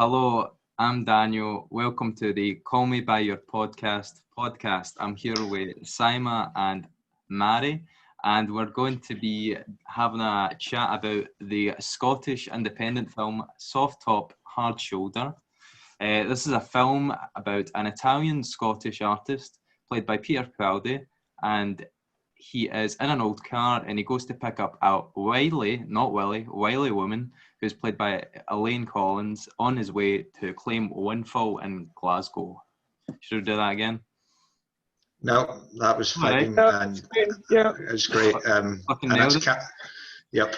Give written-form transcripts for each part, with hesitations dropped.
Hello, I'm Daniel. Welcome to the Call Me By Your podcast. I'm here with Sima and Mary, and we're going to be having a chat about the Scottish independent film Soft Top, Hard Shoulder. This is a film about an Italian-Scottish artist played by Peter Capaldi, and he is in an old car and he goes to pick up a wily woman who's played by Elaine Collins on his way to claim Windfall in Glasgow. Should we do that again? No, that was fine, and yeah, it was great. And that's yep,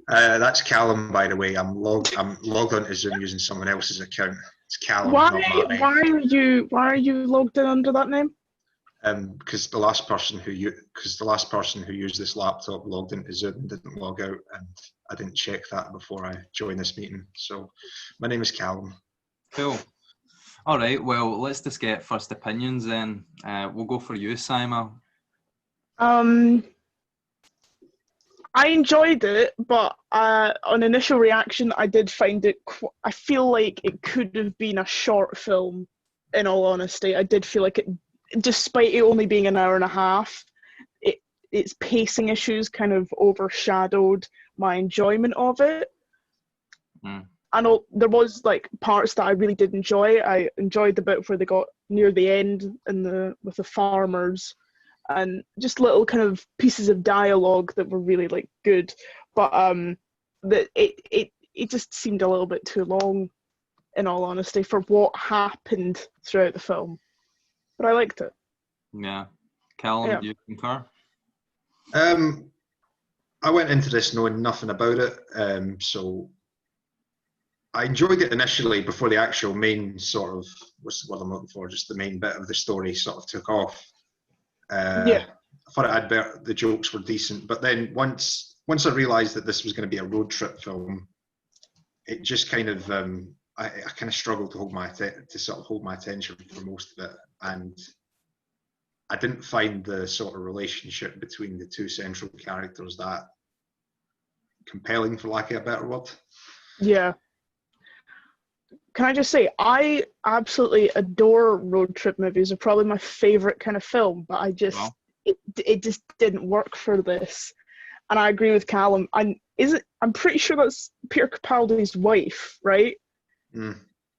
that's Callum, by the way. I'm logged onto Zoom using someone else's account. It's Callum, not Matty. Why are you logged in under that name? Because the last person who used this laptop logged into Zoom and didn't log out, and I didn't check that before I joined this meeting. So my name is Callum. Cool. All right. Well, let's just get first opinions then. We'll go for you, Sima. I enjoyed it, but on initial reaction, I did find it. I feel like it could have been a short film. In all honesty, I did feel like it. Despite it only being an hour and a half, its pacing issues kind of overshadowed my enjoyment of it. I know there was like parts that I really did enjoy. I enjoyed the bit where they got near the end with the farmers, and just little kind of pieces of dialogue that were really like good. But it just seemed a little bit too long, in all honesty, for what happened throughout the film. But I liked it. Yeah. Callum, do you concur? I went into this knowing nothing about it, so I enjoyed it initially before the actual main sort of, what's the word I'm looking for, just the main bit of the story sort of took off. I thought it had better, the jokes were decent, but then once I realised that this was going to be a road trip film, it just kind of, I kind of struggled to hold my attention for most of it, and I didn't find the sort of relationship between the two central characters that compelling, for lack of a better word. Yeah. Can I just say, I absolutely adore road trip movies. They're probably my favourite kind of film, but it just didn't work for this. And I agree with Callum. I'm pretty sure that's Peter Capaldi's wife, right? It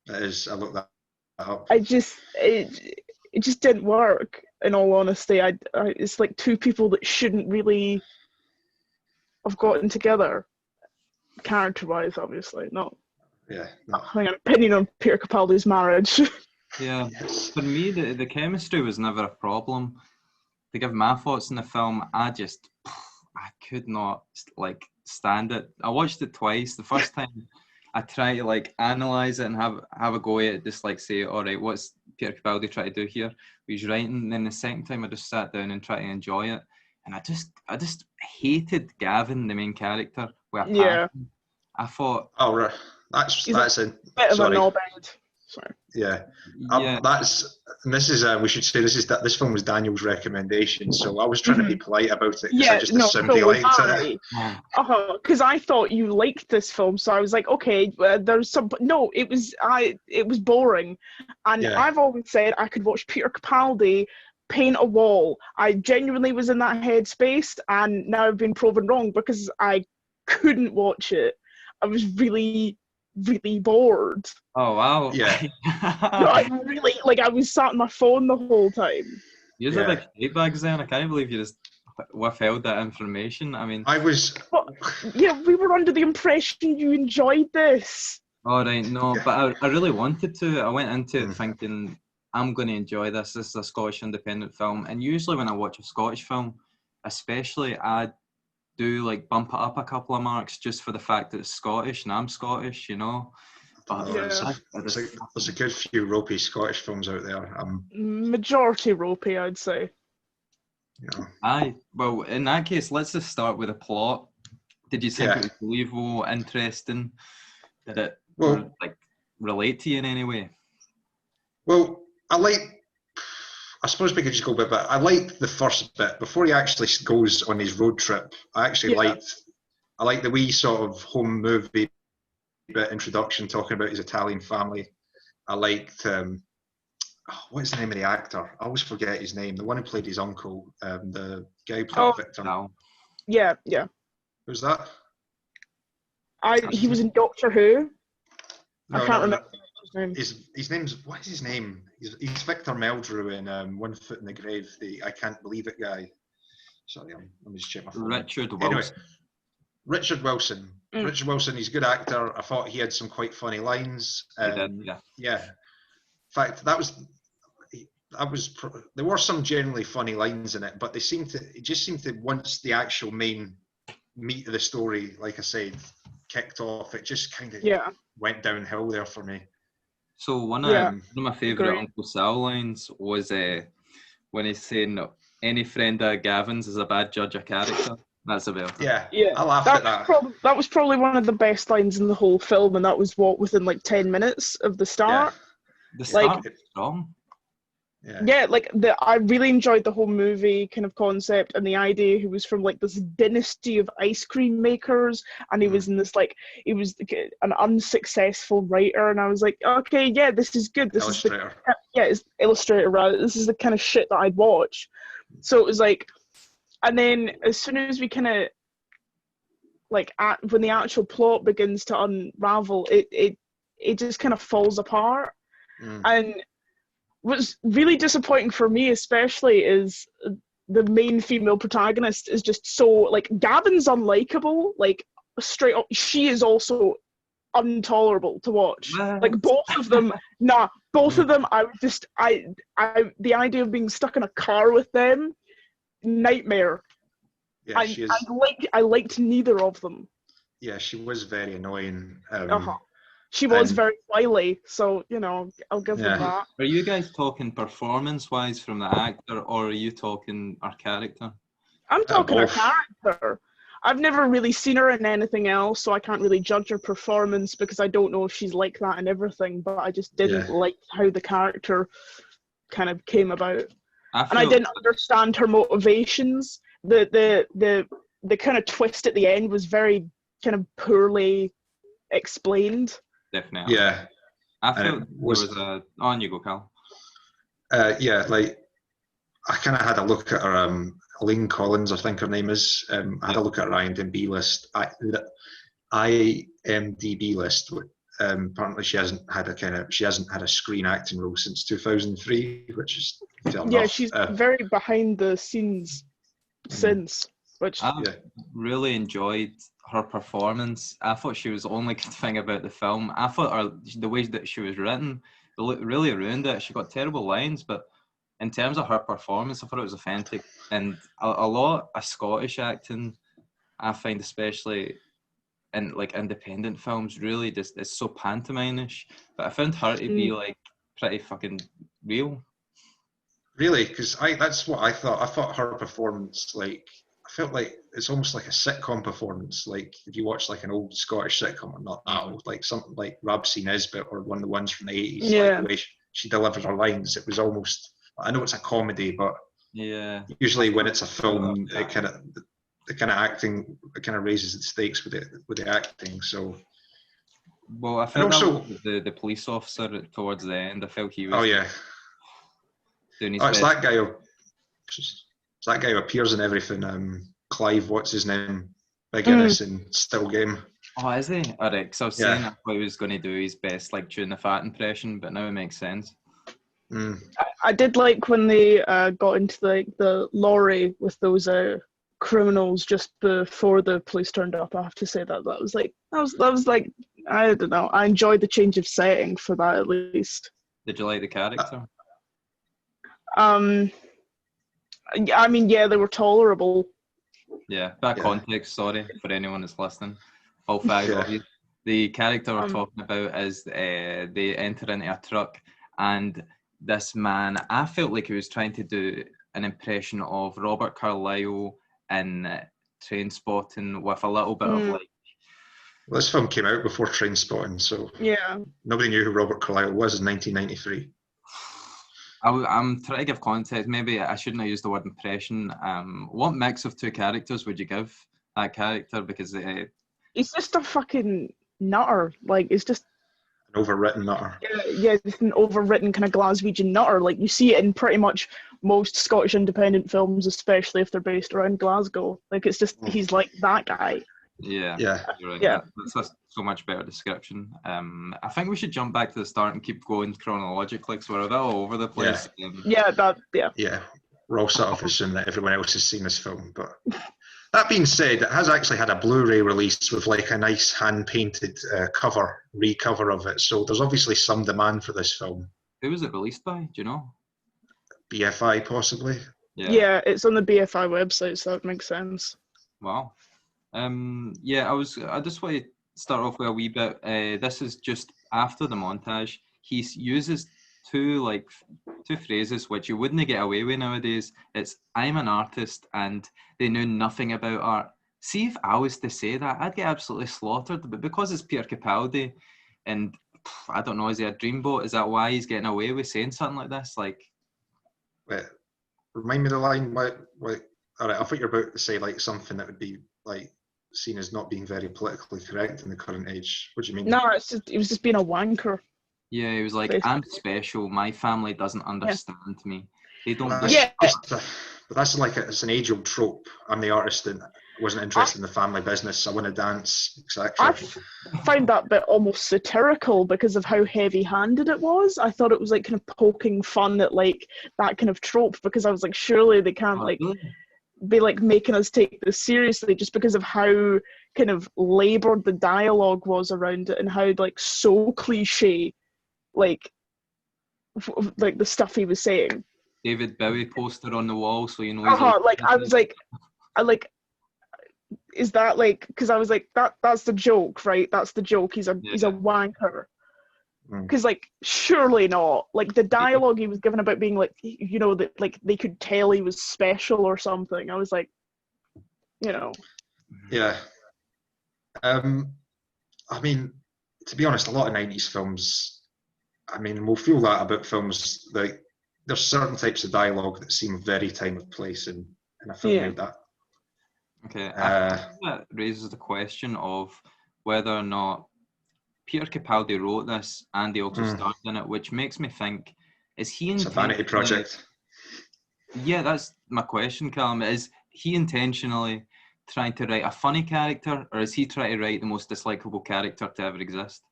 is. I looked that up. It just didn't work. In all honesty, it's like two people that shouldn't really have gotten together, character-wise, obviously. Not. Yeah. Not having an opinion on Peter Capaldi's marriage. Yeah. For me, the chemistry was never a problem. To give my thoughts on the film, I could not stand it. I watched it twice. The first time I try to analyse it and have a go at it, just say, all right, what's Peter Capaldi trying to do here? He's writing. And then the second time I just sat down and tried to enjoy it. And I just hated Gavin, the main character, with a passion. I thought, oh right, that's a bit of a knobhead. Sorry. Yeah. This is we should say this film was Daniel's recommendation, so I was trying to be polite about it because I just assumed he liked it. Because I thought you liked this film, so I was like, okay, there's some. No, it was boring, and I've always said I could watch Peter Capaldi paint a wall. I genuinely was in that headspace, and now I've been proven wrong because I couldn't watch it. I was really bored. Oh wow! Yeah. No, I was sat on my phone the whole time. You're a big shit bags then. I can't believe you just withheld that information. I mean, we were under the impression you enjoyed this. All right, no, but I really wanted to. I went into it thinking I'm going to enjoy this. This is a Scottish independent film, and usually when I watch a Scottish film, especially, I do bump it up a couple of marks just for the fact that it's Scottish and I'm Scottish, you know. But there's a good few ropey Scottish films out there. Majority ropey, I'd say. Yeah. Aye. Well, in that case, let's just start with a plot. Did you think it was believable, interesting? Did it relate to you in any way? Well, I suppose we could just go a bit, but I liked the first bit before he actually goes on his road trip. I actually liked the wee sort of home movie bit introduction talking about his Italian family. I liked what's the name of the actor? I always forget his name. The one who played his uncle, the guy who played Victor. No. Yeah. Who's that? He was in Doctor Who. No, I can't remember his name. His name's, what is his name? He's Victor Meldrew in One Foot in the Grave, the I Can't Believe It guy. Sorry, let me just check my phone. Richard Wilson. Anyway, Richard Wilson. Richard Wilson, he's a good actor. I thought he had some quite funny lines. He did, yeah. Yeah. In fact, there were some generally funny lines in it, but it just seemed to, once the actual main meat of the story, like I said, kicked off, it just kind of went downhill there for me. So one of my favourite Uncle Sal lines was when he's saying, "Any friend of Gavin's is a bad judge of character." That's a bit. Yeah. I laughed at that. That was probably one of the best lines in the whole film, and that was within like 10 minutes of the start. Yeah. The start was strong. Yeah, I really enjoyed the whole movie kind of concept and the idea. He was from like this dynasty of ice cream makers, and he was in this he was an unsuccessful writer, and I was like, okay, yeah, this is good. This Illustrator. It's Illustrator, right? This is the kind of shit that I'd watch. So it was like, and then as soon as we kind of when the actual plot begins to unravel, it just kind of falls apart. And what's really disappointing for me especially is the main female protagonist is just so Gavin's unlikable, straight up. She is also intolerable to watch. Both of them I would just the idea of being stuck in a car with them, nightmare. Yeah, I liked neither of them. Yeah, she was very annoying. She was very wily, so, I'll give them that. Are you guys talking performance-wise from the actor, or are you talking our character? I'm talking her character. I've never really seen her in anything else, so I can't really judge her performance because I don't know if she's like that and everything, but I just didn't like how the character kind of came about. I didn't understand her motivations. The kind of twist at the end was very kind of poorly explained. Definitely. Yeah. I felt there was a... On you go, Cal. Yeah, I kind of had a look at her, Elaine Collins, I think her name is. I had a look at her IMDb list. IMDb list. Apparently, she hasn't had a screen acting role since 2003, which is fair enough. Yeah, she's very behind the scenes since. Which I really enjoyed her performance. I thought she was the only good thing about the film. I thought the way that she was written really ruined it. She got terrible lines, but in terms of her performance, I thought it was authentic. And a lot of Scottish acting, I find, especially in independent films, really just it's so pantomime-ish. But I found her to be pretty fucking real. Really, because that's what I thought. I thought her performance I felt like it's almost like a sitcom performance. Like if you watch an old Scottish sitcom, or not that old, something like Rabsy Nisbet or one of the ones from the 80s. The way she delivered her lines, it was almost. I know it's a comedy, but usually when it's a film, the kind of acting raises the stakes with the acting. So. Well, I felt also the police officer towards the end. I felt he was. Oh yeah. Doing his best. It's that guy who appears in everything. Clive, what's his name? Big Innes in Still Game. Oh, is he? Alright, because I was saying I thought he was going to do his best Chewing the Fat impression, but now it makes sense. I did like when they got into the lorry with those criminals just before the police turned up. I have to say that was I don't know. I enjoyed the change of setting for that at least. Did you like the character? I mean, they were tolerable. Yeah, context, sorry, for anyone that's listening. All five of you. The character we're talking about is they enter into a truck, and this man, I felt like he was trying to do an impression of Robert Carlyle in Trainspotting with a little bit of Well, this film came out before Trainspotting, so nobody knew who Robert Carlyle was in 1993. I'm trying to give context. Maybe I shouldn't have used the word impression. What mix of two characters would you give that character? Because he's just a fucking nutter. Like, it's just An overwritten nutter. yeah, just an overwritten kind of Glaswegian nutter. Like, you see it in pretty much most Scottish independent films, especially if they're based around Glasgow. Like, it's just, he's like that guy. Yeah, Yeah. you're right. Yeah. That's so much better description. I think we should jump back to the start and keep going chronologically because we're a bit all over the place. Yeah, Yeah, we're all sort of assuming that everyone else has seen this film. But that being said, it has actually had a Blu-ray release with like a nice hand-painted recover of it. So there's obviously some demand for this film. Who was it released by? Do you know? BFI possibly. Yeah, it's on the BFI website, so that makes sense. Wow. I just want to start off with a wee bit. This is just after the montage. He uses two phrases which you wouldn't get away with nowadays. It's "I'm an artist" and "they knew nothing about art." See, if I was to say that, I'd get absolutely slaughtered. But because it's Peter Capaldi, and I don't know, is he a dreamboat? Is that why he's getting away with saying something like this? Like, Wait, remind me of the line. What? All right, I thought you were about to say like something that would be like seen as not being very politically correct in the current age. What do you mean? No, it was just being a wanker. yeah, he was like, Basically. "I'm special. My family doesn't understand me. They don't." That's Yeah. but that's like it's an age-old trope. I'm the artist and wasn't interested in the family business. I want to dance, etc. I find that bit almost satirical because of how heavy-handed it was. I thought it was like kind of poking fun at like that kind of trope because I was like, surely they can't like be like making us take this seriously just because of how kind of laboured the dialogue was around it and how like so cliche like the stuff he was saying. David Bowie poster on the wall, so you know. Like I was like, is that like? Because I was like, that's the joke, right? That's the joke. He's a wanker. Because like, surely not. Like the dialogue he was given about being like, you know, that like they could tell he was special or something. I was like, you know. Yeah. I mean, to be honest, a lot of 90s films, I mean, we'll feel that about films like there's certain types of dialogue that seem very time of place in a film like that. Okay, I think that raises the question of whether or not Peter Capaldi wrote this and he also starred in it, which makes me think, is he It's a vanity project. Yeah, that's my question, Callum. Is he intentionally trying to write a funny character, or is he trying to write the most dislikable character to ever exist?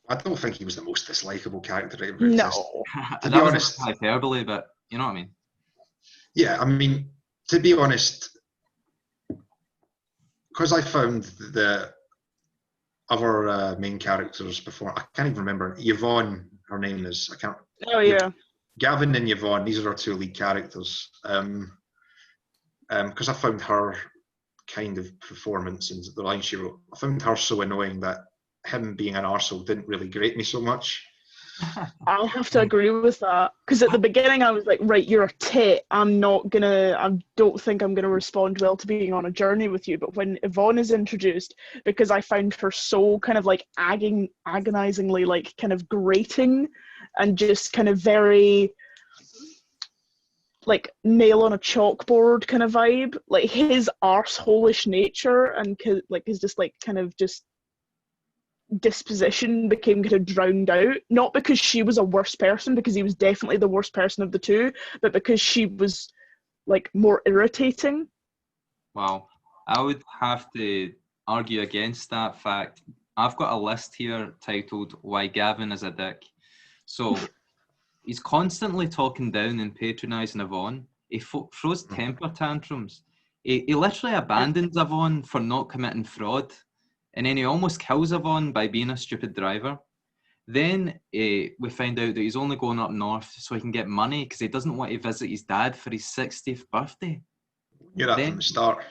I don't think he was the most dislikable character to ever exist. To be honest, hyperbole, but you know what I mean. Yeah, I mean, to be honest, because I found the other main characters before, I can't even remember. Yvonne, her name is. I can't. Oh yeah. Gavin and Yvonne, these are our two lead characters. Because I found her kind of performance and the line she wrote, I found her so annoying that him being an arsehole didn't really grate me so much. I'll have to agree with that because at the beginning I was like, right, you're a tit. I don't think I'm gonna respond well to being on a journey with you. But when Yvonne is introduced, because I found her so kind of like agonizingly like kind of grating and just kind of very like nail on a chalkboard kind of vibe, like his arsehole-ish nature and like his just like kind of just disposition became kind of drowned out, not because she was a worse person, because he was definitely the worst person of the two, but because she was like more irritating. Wow, I would have to argue against that fact. I've got a list here titled "Why Gavin is a Dick." So he's constantly talking down and patronising Yvonne. He throws temper tantrums. He literally abandons Yvonne for not committing fraud. And then he almost kills Yvonne by being a stupid driver. Then we find out that he's only going up north so he can get money because he doesn't want to visit his dad for his 60th birthday. Knew that from the start.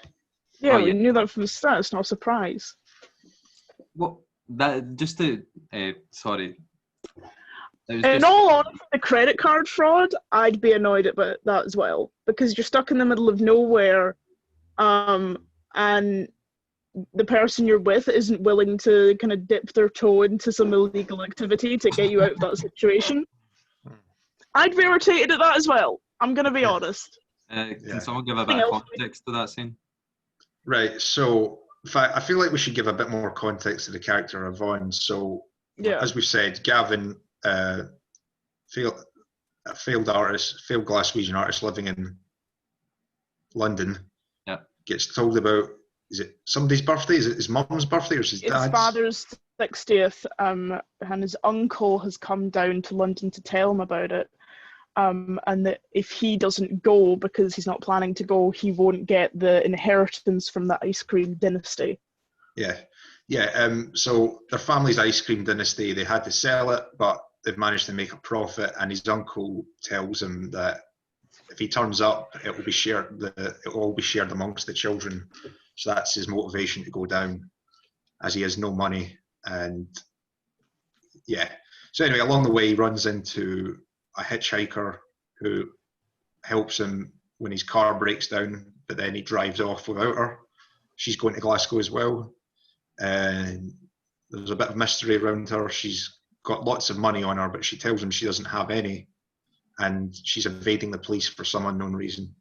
Yeah, we knew that from the start. It's not a surprise. Well, that just to sorry. In all honesty, the credit card fraud, I'd be annoyed at that as well because you're stuck in the middle of nowhere, and the person you're with isn't willing to kind of dip their toe into some illegal activity to get you out of that situation. I'd be irritated at that as well. I'm going to be honest. Can someone give a bit of context to that scene? Right, so in fact, I feel like we should give a bit more context to the character of Vaughn. So, Yeah. as we've said, Gavin, failed Glaswegian artist living in London, gets told about, is it somebody's birthday? Is it his mum's birthday or his dad's? His father's 60th, and his uncle has come down to London to tell him about it. And that if he doesn't go, because he's not planning to go, he won't get the inheritance from the ice cream dynasty. Yeah. So their family's ice cream dynasty, they had to sell it, but they've managed to make a profit. And his uncle tells him that if he turns up, it will be shared. It will all be shared amongst the children. So that's his motivation to go down, as he has no money. And yeah. So anyway, along the way, he runs into a hitchhiker who helps him when his car breaks down, but then he drives off without her. She's going to Glasgow as well. And there's a bit of mystery around her. She's got lots of money on her, but she tells him she doesn't have any. And she's evading the police for some unknown reason.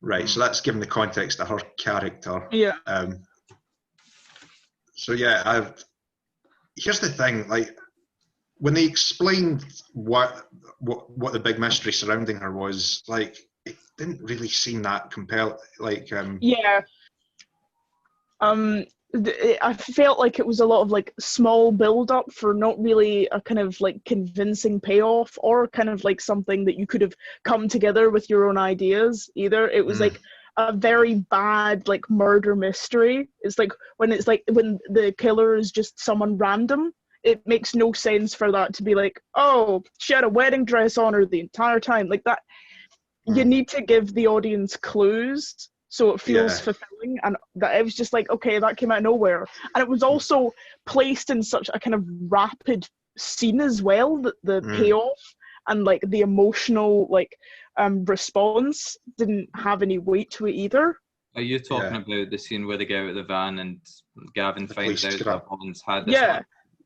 Right, so that's given the context to her character. Yeah. So yeah, here's the thing, like, when they explained what the big mystery surrounding her was, like, it didn't really seem that compelling. Like, yeah. I felt like it was a lot of like small build up for not really a kind of like convincing payoff, or kind of like something that you could have come together with your own ideas either. It was like a very bad like murder mystery. It's like when the killer is just someone random. It makes no sense for that to be like, oh, she had a wedding dress on her the entire time. Like that, you need to give the audience clues so it feels fulfilling. And that it was just like, okay, that came out of nowhere. And it was also placed in such a kind of rapid scene as well, that the payoff and like the emotional like response didn't have any weight to it either. Are you talking about the scene where they get out of the van and Gavin finds out that Vaughn's had this? Yeah.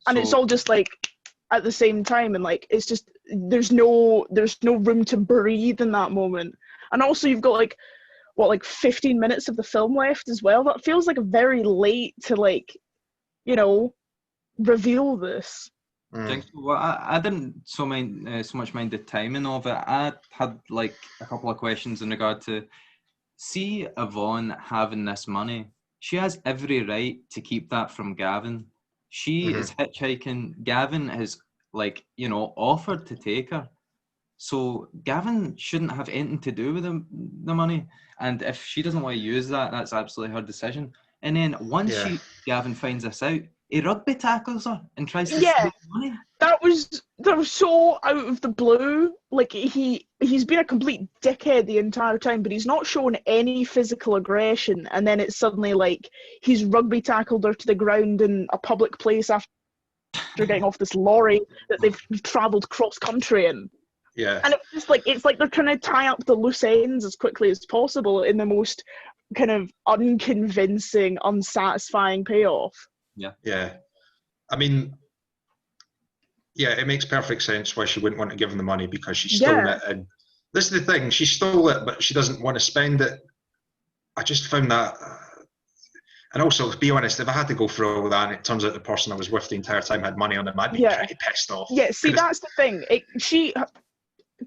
And it's all just like at the same time, and like it's just there's no room to breathe in that moment. And also you've got like 15 minutes of the film left as well. That feels like very late to like, reveal this. Well, I didn't so much mind the timing of it. I had like a couple of questions in regard to, see Yvonne having this money. She has every right to keep that from Gavin. She is hitchhiking. Gavin has offered to take her. So Gavin shouldn't have anything to do with the money. And if she doesn't want to use that, that's absolutely her decision. And then once Gavin finds this out, he rugby tackles her and tries to steal the money. That was so out of the blue. Like he's been a complete dickhead the entire time, but he's not shown any physical aggression. And then it's suddenly like he's rugby tackled her to the ground in a public place after getting off this lorry that they've travelled cross country in. Yeah. And it's like they're trying to tie up the loose ends as quickly as possible in the most kind of unconvincing, unsatisfying payoff. Yeah. I mean, it makes perfect sense why she wouldn't want to give him the money, because she's stolen it. And this is the thing, she stole it, but she doesn't want to spend it. I just found that... and also, to be honest, if I had to go through all that and it turns out the person I was with the entire time had money on them, I'd be pretty pissed off. Yeah, see, that's the thing. She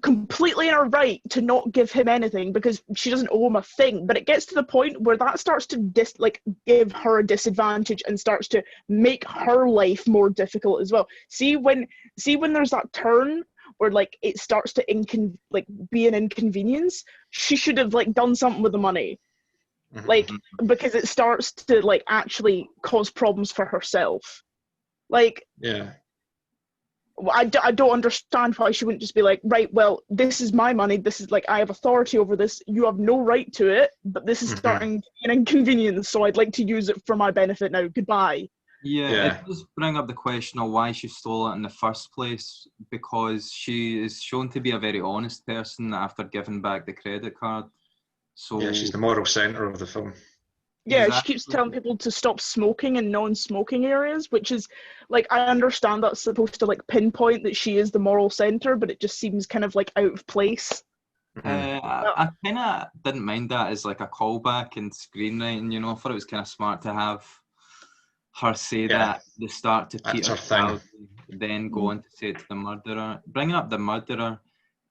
completely in her right to not give him anything because she doesn't owe him a thing, but it gets to the point where that starts to give her a disadvantage and starts to make her life more difficult as well. See when there's that turn where like it starts to be an inconvenience, she should have done something with the money. Because it starts to actually cause problems for herself. I don't understand why she wouldn't just be like, right, well, this is my money, this is I have authority over this, you have no right to it, but this is starting to be an inconvenience, so I'd like to use it for my benefit now, goodbye. Yeah, it does bring up the question of why she stole it in the first place, because she is shown to be a very honest person after giving back the credit card. So yeah, she's the moral centre of the film. Yeah, exactly. She keeps telling people to stop smoking in non-smoking areas, which is, I understand that's supposed to, pinpoint that she is the moral centre, but it just seems kind of, out of place. I kind of didn't mind that as like a callback in screenwriting, you know. I thought it was kind of smart to have her say that at the start to That's Peter her thing. Capaldi, then go on to say it to the murderer. Bringing up the murderer,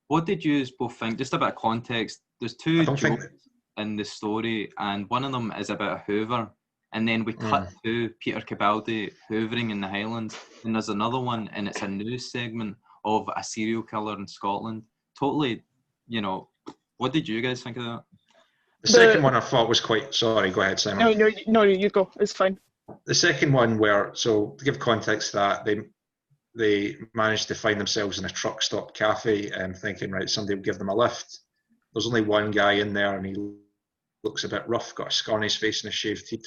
what did you both think? Just a bit of context. There's two jokes in the story, and one of them is about a Hoover, and then we cut to Peter Capaldi hoovering in the Highlands, and there's another one, and it's a news segment of a serial killer in Scotland. Totally, you know. What did you guys think of that? The second one I thought was quite... Sorry, go ahead, Simon. No, you go. It's fine. The second one so to give context to that, they managed to find themselves in a truck stop cafe and thinking, right, somebody will give them a lift. There's only one guy in there and he looks a bit rough, got a scar on his face and a shaved head.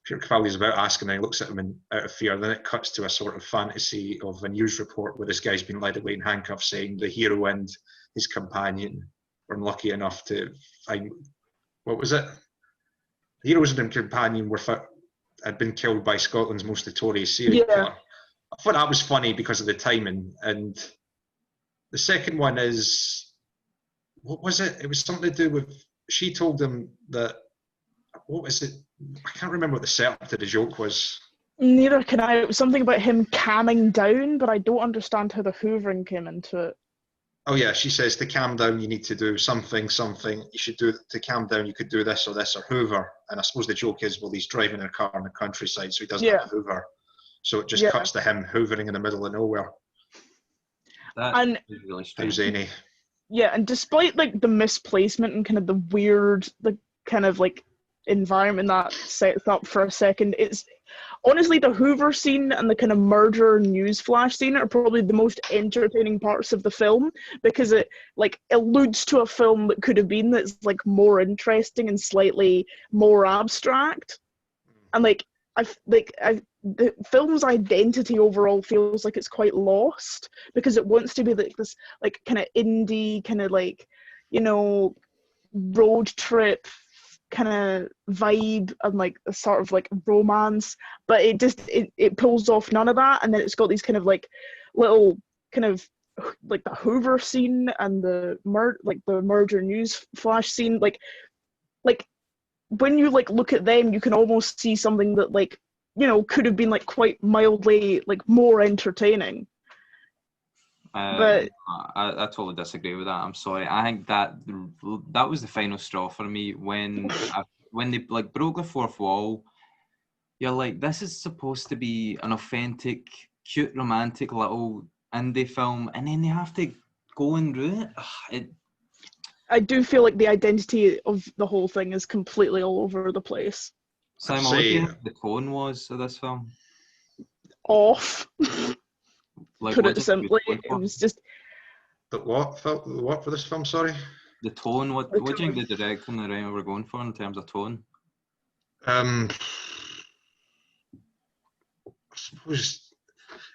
Peter Capaldi's about asking and he looks at him out of fear. Then it cuts to a sort of fantasy of a news report where this guy's been led away in handcuffs saying the hero and his companion were unlucky enough to find... What was it? The heroes and companion had been killed by Scotland's most notorious serial killer. I thought that was funny because of the timing. And the second one is, what was it? It was something to do with, she told them that, what was it? I can't remember what the setup to the joke was. Neither can I. It was something about him calming down, but I don't understand how the hoovering came into it. Oh yeah, she says to calm down you need to do something. You should do to calm down. You could do this or Hoover. And I suppose the joke is, well, he's driving in a car in the countryside, so he doesn't have a Hoover. So it just cuts to him hoovering in the middle of nowhere. That is really strange. Zany. Yeah, and despite like the misplacement and kind of the weird, the kind of like environment that sets up for a second, it's honestly the Hoover scene and the kind of murder newsflash scene are probably the most entertaining parts of the film, because it like alludes to a film that could have been that's like more interesting and slightly more abstract. And the film's identity overall feels like it's quite lost because it wants to be like this like kind of indie kind of like, you know, road trip kind of vibe and like a sort of like romance, but it pulls off none of that. And then it's got these kind of like little kind of like the Hoover scene and the murder news flash scene, like when you like look at them you can almost see something that like, you know, could have been like quite mildly like more entertaining. But I totally disagree with that. I'm sorry. I think that was the final straw for me when they like broke the fourth wall. You're like, this is supposed to be an authentic, cute, romantic little indie film, and then they have to go and ruin it. I do feel like the identity of the whole thing is completely all over the place. Simon, what do you think the tone was of this film? Off. Like, put it simply, it was just... The what for this film, sorry? The tone, what do you think the director and the writer were going for in terms of tone? I suppose...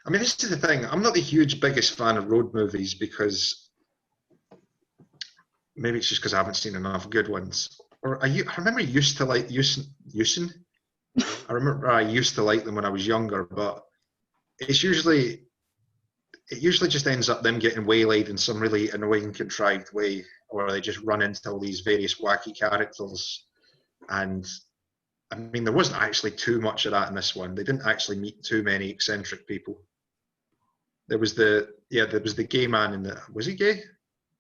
I mean, this is the thing. I'm not the biggest fan of road movies because... Maybe it's just because I haven't seen enough good ones. Or I remember I used to like Yusin. I remember I used to like them when I was younger, but it usually just ends up them getting waylaid in some really annoying, contrived way, or they just run into all these various wacky characters. And I mean, there wasn't actually too much of that in this one. They didn't actually meet too many eccentric people. There was the gay man in the... Was he gay?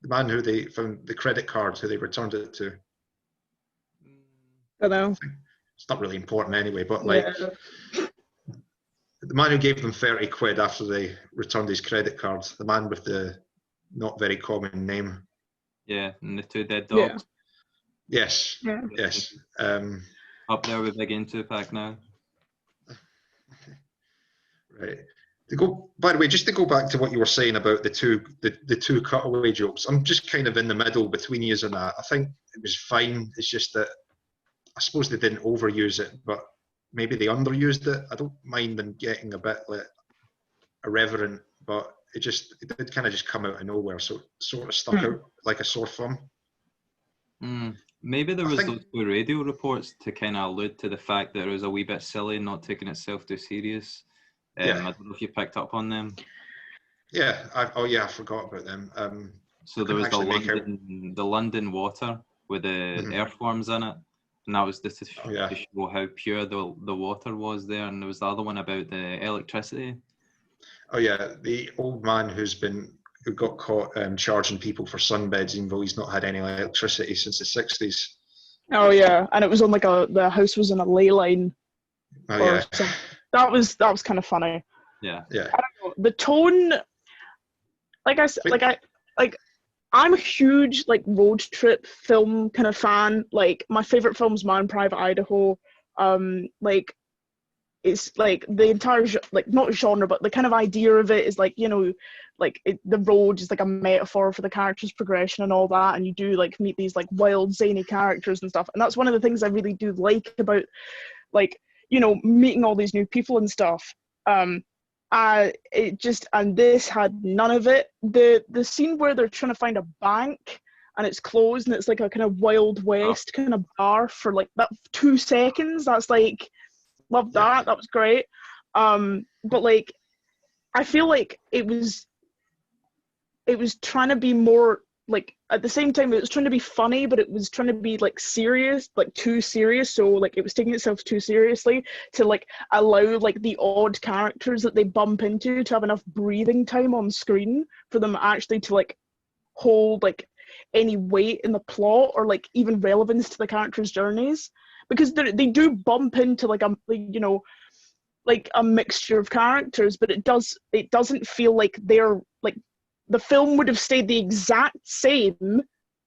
The man who they found the credit card, who they returned it to. I know. It's not really important anyway, but like the man who gave them 30 quid after they returned his credit card, the man with the not very common name. Yeah, and the two dead dogs. Yeah. Yes. Yeah. Yes. Up there with Big In Tupac now. Right. By the way, just to go back to what you were saying about the two cutaway jokes, I'm just kind of in the middle between you and that. I think it was fine. It's just that I suppose they didn't overuse it, but maybe they underused it. I don't mind them getting a bit like irreverent, but it did kind of just come out of nowhere, so it sort of stuck out like a sore thumb. Maybe there was those two radio reports to kind of allude to the fact that it was a wee bit silly, not taking itself too serious. I don't know if you picked up on them. Yeah, I forgot about them. So there was actually make out. The London water with the earthworms in it, and that was just to Oh, yeah. show how pure the water was there. And there was the other one about the electricity. Oh yeah, the old man who got caught charging people for sunbeds, even though he's not had any electricity since the 60s. Oh yeah, and it was on like the house was in a ley line. Oh or yeah, something. That was kind of funny. Yeah. yeah. I don't know, the tone, like I said, I'm a huge like road trip film kind of fan. Like my favorite film's Man Private Idaho. Like it's like the entire like not genre, but the kind of idea of it is like, you know, like the road is like a metaphor for the character's progression and all that, and you do like meet these like wild zany characters and stuff, and that's one of the things I really do like about like, you know, meeting all these new people and stuff. It just, and this had none of it. The scene where they're trying to find a bank and it's closed and it's like a kind of Wild West kind of bar for like that 2 seconds, that's like, loved that. That was great. But like, I feel like it was trying to be more like, at the same time it was trying to be funny, but it was trying to be like serious, like too serious. So like it was taking itself too seriously to like allow like the odd characters that they bump into to have enough breathing time on screen for them actually to like hold like any weight in the plot or like even relevance to the characters' journeys, because they do bump into like a, you know, like a mixture of characters, but it doesn't feel like they're like, the film would have stayed the exact same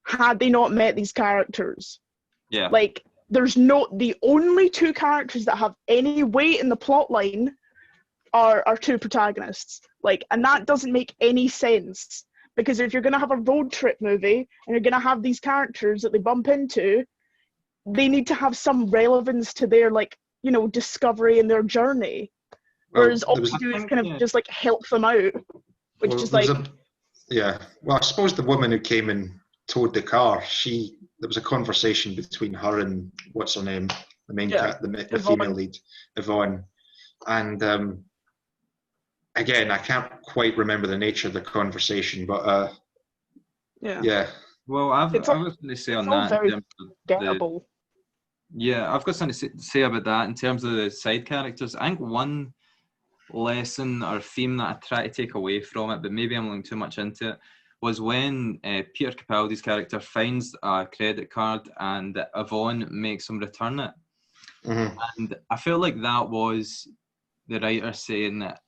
had they not met these characters. Yeah. Like the only 2 characters that have any weight in the plot line are 2 protagonists. Like, and that doesn't make any sense, because if you're going to have a road trip movie and you're going to have these characters that they bump into, they need to have some relevance to their, like, you know, discovery and their journey. Whereas all we do is kind of just like help them out, which is like, yeah. Well, I suppose the woman who came and towed the car, there was a conversation between her and what's her name, the main the female lead, Yvonne, and again, I can't quite remember the nature of the conversation, but yeah. Well, I was going to say on that. Very gettable. Yeah, I've got something to say about that in terms of the side characters. I think one lesson or theme that I try to take away from it, but maybe I'm looking too much into it, was when Peter Capaldi's character finds a credit card and Yvonne makes him return it. And I feel like that was the writer saying that,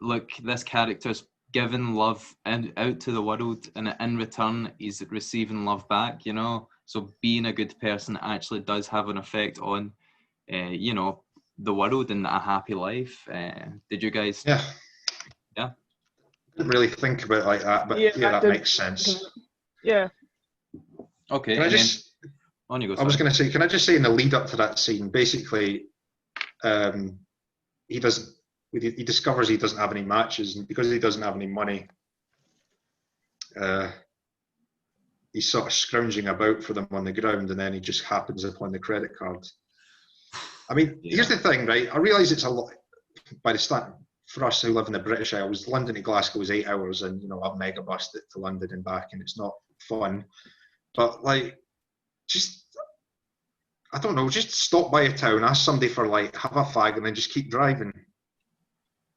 look, this character's given love out to the world, and in return he's receiving love back, you know. So being a good person actually does have an effect on you know, the world and a happy life. Did you guys? Yeah. Didn't really think about it like that, but yeah, that makes sense. Yeah. Okay. Can I just? On you go. I was going to say, can I just say in the lead up to that scene, basically, he discovers he doesn't have any matches, and because he doesn't have any money, he's sort of scrounging about for them on the ground, and then he just happens upon the credit card. I mean, here's the thing, right? I realise it's a lot by the start for us who live in the British Isles. London to Glasgow is 8 hours, and you know, I've mega bus to London and back, and it's not fun. But like, just I don't know, just stop by a town, ask somebody for like have a fag, and then just keep driving.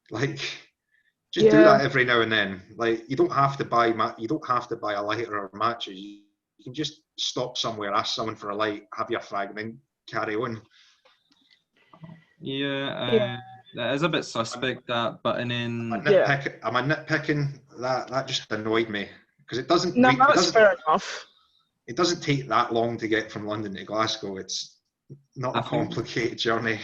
Like, just do that every now and then. Like, you don't have to buy a lighter or matches. You can just stop somewhere, ask someone for a light, have your fag, and then carry on. Yeah, that is a bit suspect, that, but and then am I nitpicking? That just annoyed me because it doesn't. No, that's fair enough. It doesn't take that long to get from London to Glasgow. It's not a complicated journey.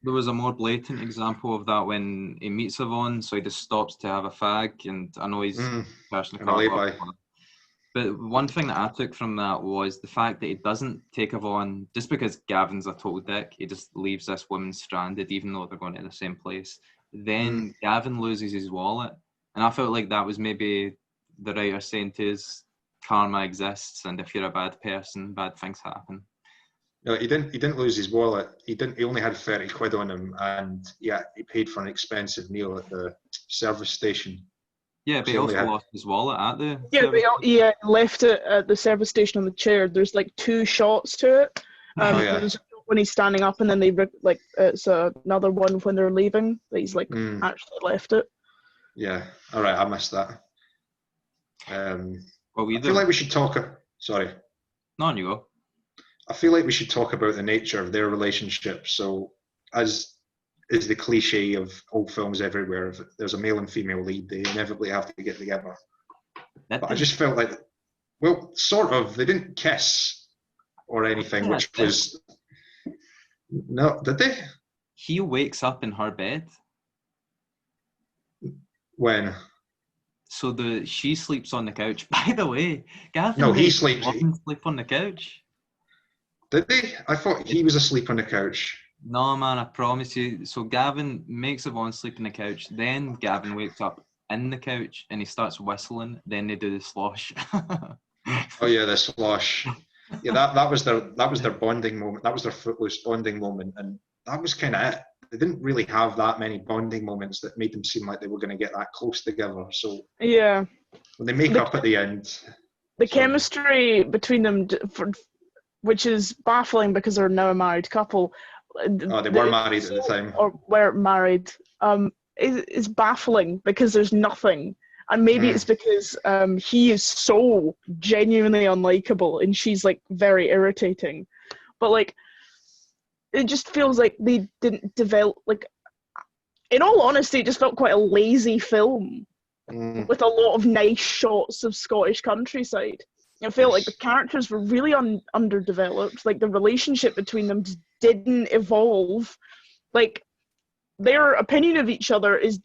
There was a more blatant example of that when he meets Yvonne, so he just stops to have a fag, and I know he's personally car. But one thing that I took from that was the fact that he doesn't take Yvonne just because Gavin's a total dick. He just leaves this woman stranded, even though they're going to the same place. Then Gavin loses his wallet, and I felt like that was maybe the writer saying to us, karma exists, and if you're a bad person, bad things happen. No, he didn't lose his wallet. He only had 30 quid on him, and he paid for an expensive meal at the service station. Yeah, but he also lost his wallet at the. Yeah, but left it at the service station on the chair. There's like 2 shots to it. There's a shot when he's standing up, and then it's another one when they're leaving. That he's like actually left it. Yeah. All right, I missed that. I Well, feel like we should talk. Sorry. No, on you go. I feel like we should talk about the nature of their relationship. So, as is the cliche of old films everywhere, if there's a male and female lead, they inevitably have to get together. But I just felt like, well, sort of. They didn't kiss or anything, which was... No, did they? He wakes up in her bed. When? So she sleeps on the couch. By the way, Gavin... No, he sleeps... sleep on the couch. Did they? I thought he was asleep on the couch. No, man, I promise you. So Gavin makes Yvonne sleep on the couch. Then Gavin wakes up in the couch and he starts whistling. Then they do the slosh. Oh yeah, the slosh. Yeah, that was their bonding moment. That was their footloose bonding moment, and that was kind of it. They didn't really have that many bonding moments that made them seem like they were going to get that close together. So yeah, when they make up at the end, chemistry between them, which is baffling because they're now a married couple. Oh, they were married at the time. Or were married. Is baffling because there's nothing. And maybe it's because he is so genuinely unlikable and she's like very irritating. But like, it just feels like they didn't develop, like, in all honesty, it just felt quite a lazy film with a lot of nice shots of Scottish countryside. I feel like the characters were really underdeveloped. Like, the relationship between them just didn't evolve. Like, their opinion of each other is,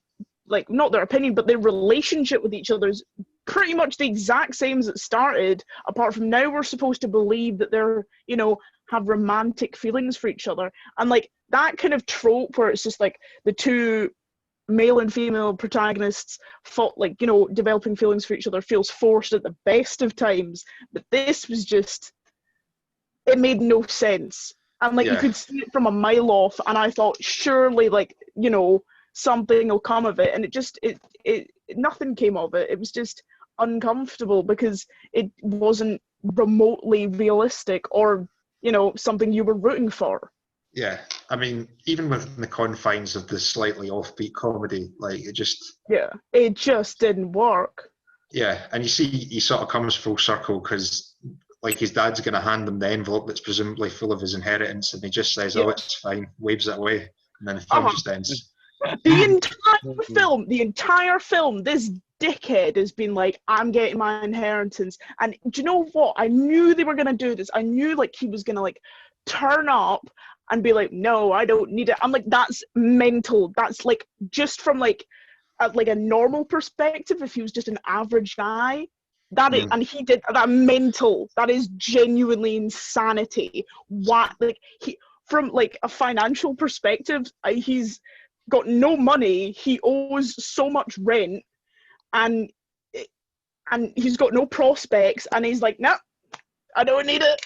like, not their opinion, but their relationship with each other is pretty much the exact same as it started, apart from now we're supposed to believe that they're, you know, have romantic feelings for each other. And, like, that kind of trope where it's just, like, the two male and female protagonists like, you know, developing feelings for each other feels forced at the best of times. But this was just, it made no sense. And like, you could see it from a mile off, and I thought surely, like, you know, something will come of it, and it nothing came of it. It was just uncomfortable because it wasn't remotely realistic or, you know, something you were rooting for. Yeah, I mean, even within the confines of the slightly offbeat comedy, like, it just didn't work. Yeah, and you see, he sort of comes full circle because, like, his dad's going to hand him the envelope that's presumably full of his inheritance, and he just says, "Oh, it's fine," waves it away, and then the film just ends. The entire film, this dickhead has been like, "I'm getting my inheritance," and do you know what? I knew they were going to do this. I knew, like, he was going to, like, turn up and be like, "No, I don't need it." I'm like, that's mental. That's, like, just from, like a normal perspective, if he was just an average guy, that is, and he did that, mental. That is genuinely insanity. What, like, from, like, a financial perspective, he's got no money. He owes so much rent, and he's got no prospects, and he's like, "No, I don't need it."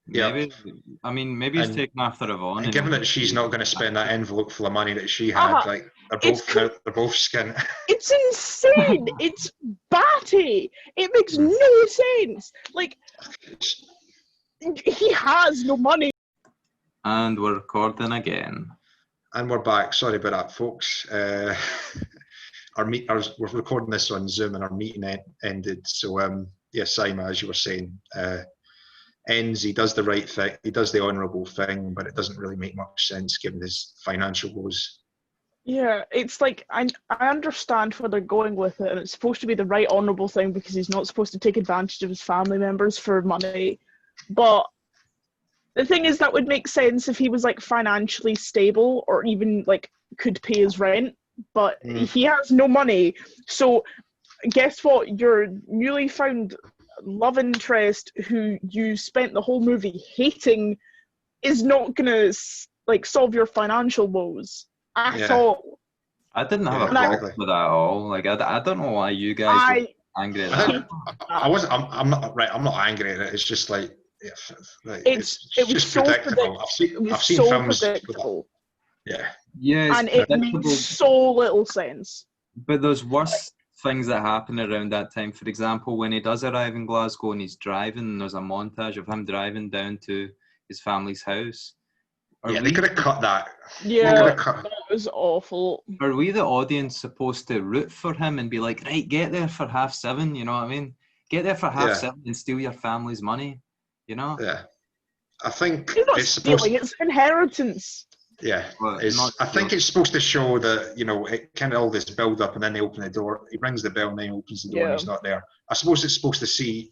Yeah, maybe he's taking after Yvonne. And given that she's not going to spend that envelope full of money that she had, like, they're both skint. It's insane. It's batty. It makes no sense. Like, he has no money. And we're recording again. And we're back. Sorry about that, folks. We're recording this on Zoom, and our meeting ended. So, Simon, as you were saying, ends. He does the right thing. He does the honourable thing, but it doesn't really make much sense given his financial woes. Yeah, it's like, I understand where they're going with it, and it's supposed to be the right honourable thing because he's not supposed to take advantage of his family members for money. But the thing is, that would make sense if he was, like, financially stable or even, like, could pay his rent. But he has no money. So guess what? Your newly found love interest, who you spent the whole movie hating, is not gonna, like, solve your financial woes at all. I didn't have a problem with that at all. Like, I don't know why you guys were angry at that. I'm not angry at it. It's just like, it was so predictable. I've seen films predictable. Yeah, and it made so little sense. But there's worse things that happen around that time. For example, when he does arrive in Glasgow and he's driving, and there's a montage of him driving down to his family's house. They could have cut that. Yeah, They could have that was awful. Are we, the audience, supposed to root for him and be like, right, get there for 7:30, you know what I mean? Get there for 7:30 and steal your family's money, you know? Yeah. I think It's not it's supposed stealing, it's inheritance. Yeah, Well, I think it's supposed to show that, you know, it kind of all this build up and then they open the door. He rings the bell and then he opens the door and he's not there. I suppose it's supposed to see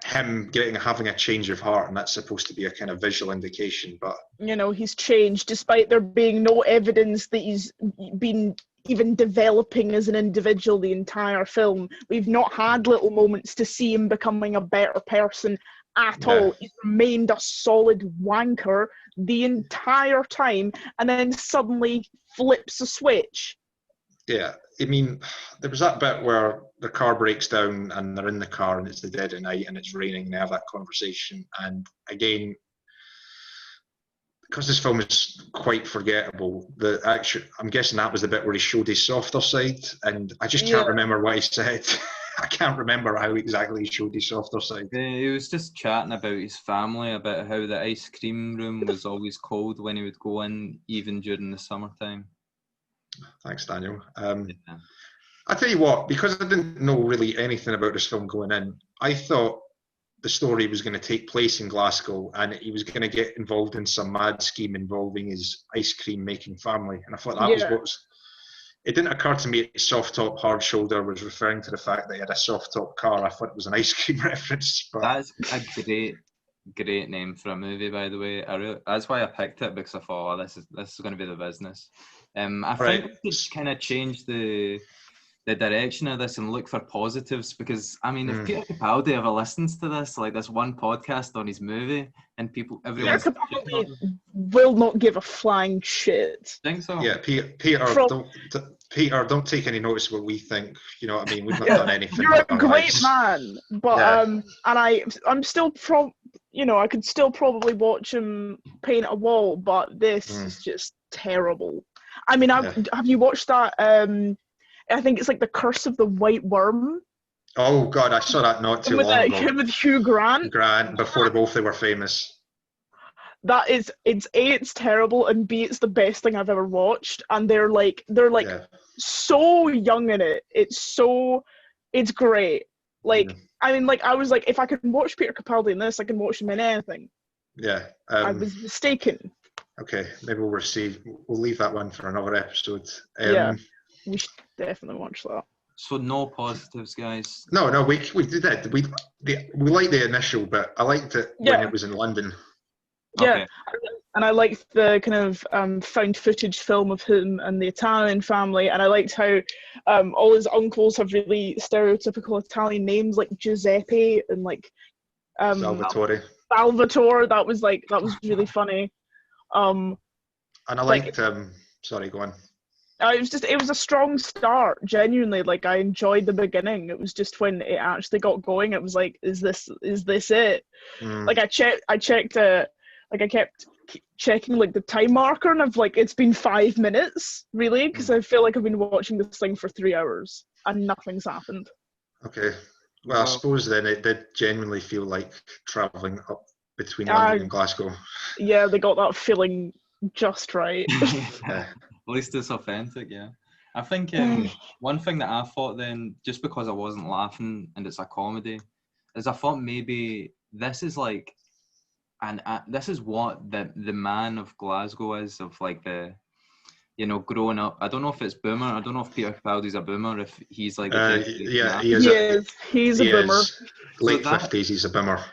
him having a change of heart, and that's supposed to be a kind of visual indication. But you know, he's changed despite there being no evidence that he's been even developing as an individual the entire film. We've not had little moments to see him becoming a better person at all. He's remained a solid wanker the entire time, and then suddenly flips a switch. Yeah, I mean, there was that bit where the car breaks down and they're in the car and it's the dead of night and it's raining and they have that conversation. And again, because this film is quite forgettable, I'm guessing that was the bit where he showed his softer side, and I just can't remember what he said. I can't remember how exactly he showed his softer side. He was just chatting about his family, about how the ice cream room was always cold when he would go in, even during the summertime. Thanks, Daniel. I tell you what, because I didn't know really anything about this film going in, I thought the story was going to take place in Glasgow and he was going to get involved in some mad scheme involving his ice cream making family. And I thought that was what was... It didn't occur to me that soft top, hard shoulder was referring to the fact that he had a soft top car. I thought it was an ice cream reference. But that's a great name for a movie, by the way. That's why I picked it, because I thought, this is going to be the business. I think we should kind of change the direction of this and look for positives, because I mean, if Peter Capaldi ever listens to this, like this one podcast on his movie, and everyone Peter Capaldi will not give a flying shit. Think so? Yeah, Peter, don't take any notice of what we think. You know what I mean? We've not done anything. You're a great man, but and I'm still I could still probably watch him paint a wall, but this is just terrible. I mean, have you watched that? I think it's like The Curse of the White Worm. Oh God, I saw that not too long ago. With Hugh Grant. Before they were famous. That is, it's terrible, and B, it's the best thing I've ever watched. And they're like so young in it. It's great. Like, I mean, like I was like, if I could watch Peter Capaldi in this, I can watch him in anything. Yeah. I was mistaken. Okay, maybe we'll leave that one for another episode. We should definitely watch that. So no positives, guys. No, we did that. We liked the initial bit. I liked it when it was in London. Yeah, okay. And I liked the kind of found footage film of him and the Italian family, and I liked how all his uncles have really stereotypical Italian names like Giuseppe and like Salvatore. That was really funny. And I liked sorry, go on. It was a strong start, genuinely. Like, I enjoyed the beginning. It was just when it actually got going, it was like, is this it? Like, I kept checking like the time marker, and I've like, it's been 5 minutes, really, because I feel like I've been watching this thing for 3 hours and nothing's happened. Okay. Well, I suppose then it did genuinely feel like travelling up between London and Glasgow. Yeah, they got that feeling just right. Yeah. At least it's authentic, yeah. I think one thing that I thought then, just because I wasn't laughing and it's a comedy, is I thought maybe this is like, this is what the man of Glasgow is, of like the, growing up. I don't know if it's boomer. I don't know if Peter Capaldi's a boomer, if he's like he is. He's a boomer. Late 50s, he's a boomer.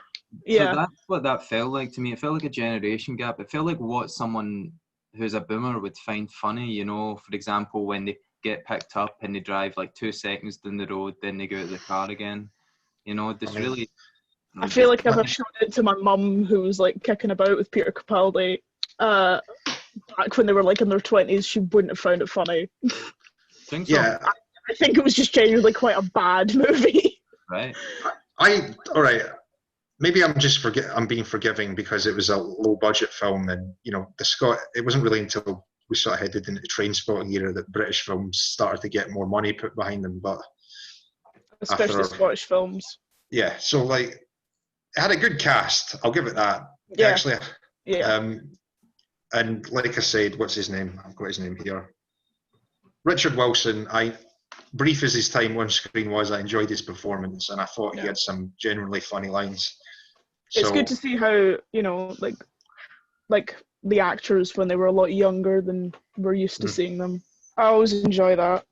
Yeah. So that's what that felt like to me. It felt like a generation gap. It felt like what someone who's a boomer would find funny, for example, when they get picked up and they drive like 2 seconds down the road, then they go out of the car again. Really... I feel like if I showed it to my mum, who was like kicking about with Peter Capaldi back when they were like in their 20s, she wouldn't have found it funny. Think so? Yeah. I think it was just genuinely quite a bad movie. Right. All right. Maybe I'm being forgiving because it was a low budget film, and it wasn't really until we sort of headed into the train spotting era that British films started to get more money put behind them. But especially Scottish films. Yeah, so like it had a good cast. I'll give it that. Yeah. Actually, Yeah. and like I said, what's his name? I've got his name here. Richard Wilson. Brief as his time on screen was, I enjoyed his performance, and I thought he had some genuinely funny lines. It's good to see how, like the actors when they were a lot younger than we're used to seeing them. I always enjoy that.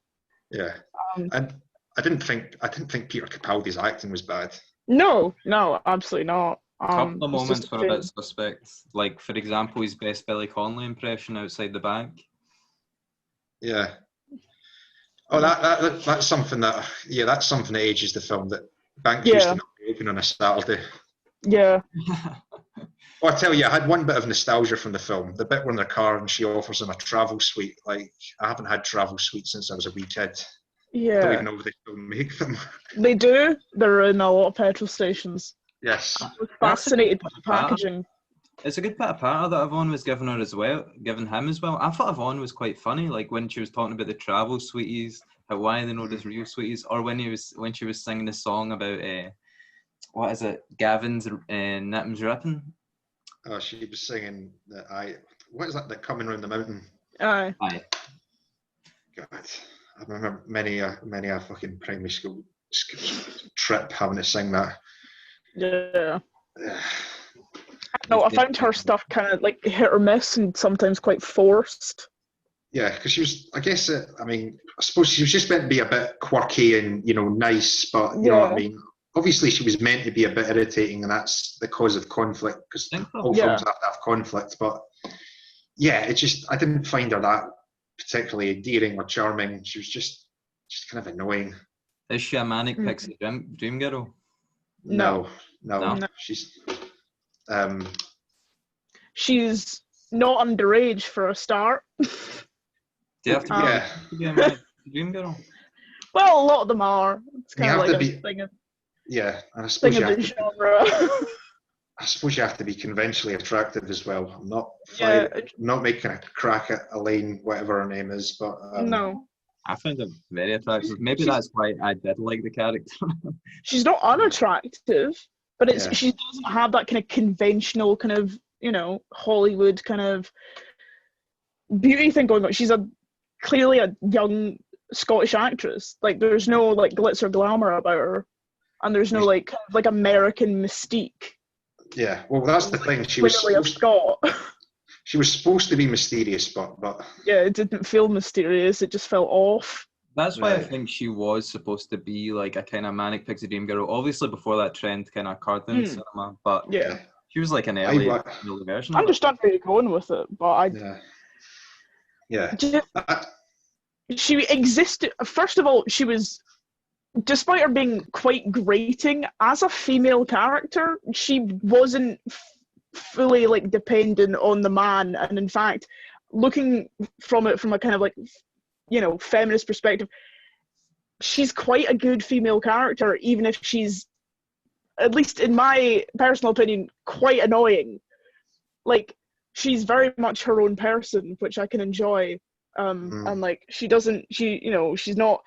Yeah, and I didn't think Peter Capaldi's acting was bad. No, absolutely not. A couple of moments were a bit suspect. Like, for example, his best Billy Connolly impression outside the bank. Yeah. Oh, that's something that ages the film. That banks used to not be open on a Saturday. Yeah. Well, I tell you, I had one bit of nostalgia from the film. The bit where in their car and she offers him a travel suite. Like, I haven't had travel suites since I was a wee kid. Yeah. I don't even know if they still make them. They do. They're in a lot of petrol stations. Yes. I was fascinated by the packaging. It's a good bit of banter that Yvonne was giving him as well. I thought Yvonne was quite funny, like when she was talking about the travel sweeties, how why they know there's real sweeties, or when she was singing the song about what is it, Gavin's Nippin's Rippin'. Oh, she was singing what is that coming round the mountain? Aye. God, I remember many a fucking primary school trip having to sing that. Yeah. No, I found her stuff kind of like hit or miss and sometimes quite forced. Yeah, because she was, I suppose she was just meant to be a bit quirky and, nice, but you know what I mean? Obviously, she was meant to be a bit irritating, and that's the cause of conflict, because all films have to have conflict. But yeah, I didn't find her that particularly endearing or charming. She was just kind of annoying. Is she a manic pixie dream girl? No. She's not underage for a start. Do you have to be a manic dream girl? Well, a lot of them are. It's kind of like a thing of and I suppose genre. I suppose you have to be conventionally attractive as well. I'm not making a crack at Elaine, whatever her name is, but no. I found her very attractive. Maybe that's why I did like the character. She's not unattractive, but she doesn't have that kind of conventional kind of, Hollywood kind of beauty thing going on. She's clearly a young Scottish actress. Like, there's no like glitz or glamour about her, and there's no like American mystique. Yeah, well, that's the thing. She was supposed to be mysterious, but yeah, it didn't feel mysterious. It just felt off. That's why I think she was supposed to be like a kind of manic pixie dream girl. Obviously, before that trend kind of occurred in cinema, but she was like an early version. I understand where you're going with it, but she existed. First of all, she was, despite her being quite grating as a female character, she wasn't fully like dependent on the man, and in fact, looking from it from a kind of like feminist perspective, she's quite a good female character, even if she's, at least in my personal opinion, quite annoying. Like, she's very much her own person, which I can enjoy. And like, she's not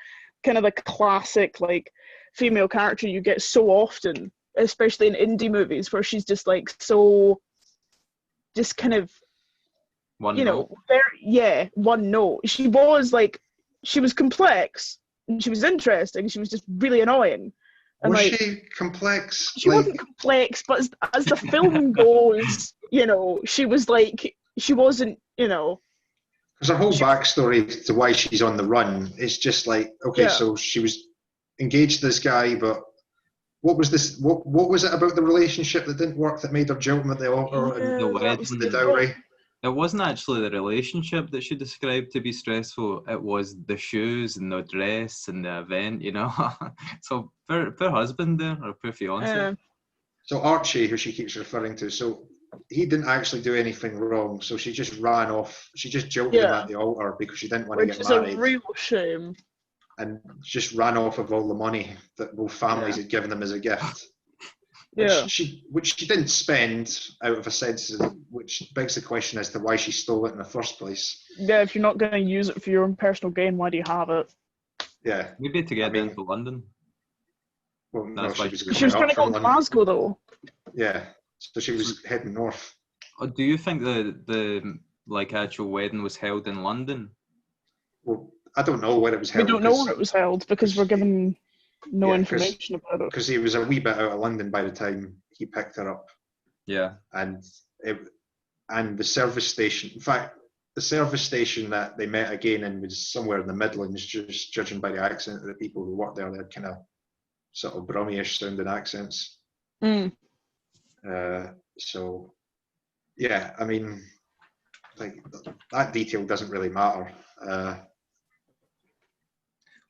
kind of the classic like female character you get so often, especially in indie movies, where she's just like just kind of one note. She was complex and she was interesting. She was just really annoying. And was she complex? She wasn't complex, but as the film goes, she was like, she wasn't, Because her whole backstory to why she's on the run is just like, so she was engaged to this guy, but what was this? What was it about the relationship that didn't work that made her jilt him at the altar and the dowry? It wasn't actually the relationship that she described to be stressful. It was the shoes and the dress and the event, So poor husband there, or poor fiance. So Archie, who she keeps referring to, so he didn't actually do anything wrong. So she just ran off. She just jilted him at the altar because she didn't want to get married. Which is a real shame. And just ran off of all the money that both families had given them as a gift. which she didn't spend out of a sense, which begs the question as to why she stole it in the first place. Yeah, if you're not going to use it for your own personal gain, why do you have it? Yeah. Maybe to get into London. Well, no, That's why she was trying to go to Glasgow, though. Yeah, so she was heading north. Do you think the actual wedding was held in London? Well, I don't know where it was held. We don't know where it was held because we're given no information about it. Because he was a wee bit out of London by the time he picked her up. Yeah. And the service station, in fact, the service station that they met again in was somewhere in the Midlands, just judging by the accent of the people who worked there. They had kind of sort of Brummie-ish sounding accents. So, yeah, I mean, like that detail doesn't really matter.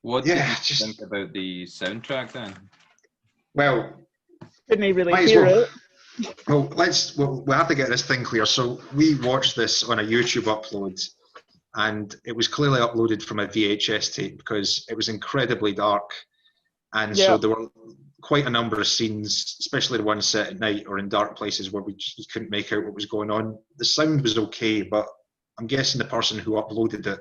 What do you think about the soundtrack then? Well, didn't really hear it. Well, we'll have to get this thing clear. So we watched this on a YouTube upload, and it was clearly uploaded from a VHS tape because it was incredibly dark, and so there were quite a number of scenes, especially the ones set at night or in dark places where we just couldn't make out what was going on. The sound was okay, but I'm guessing the person who uploaded it.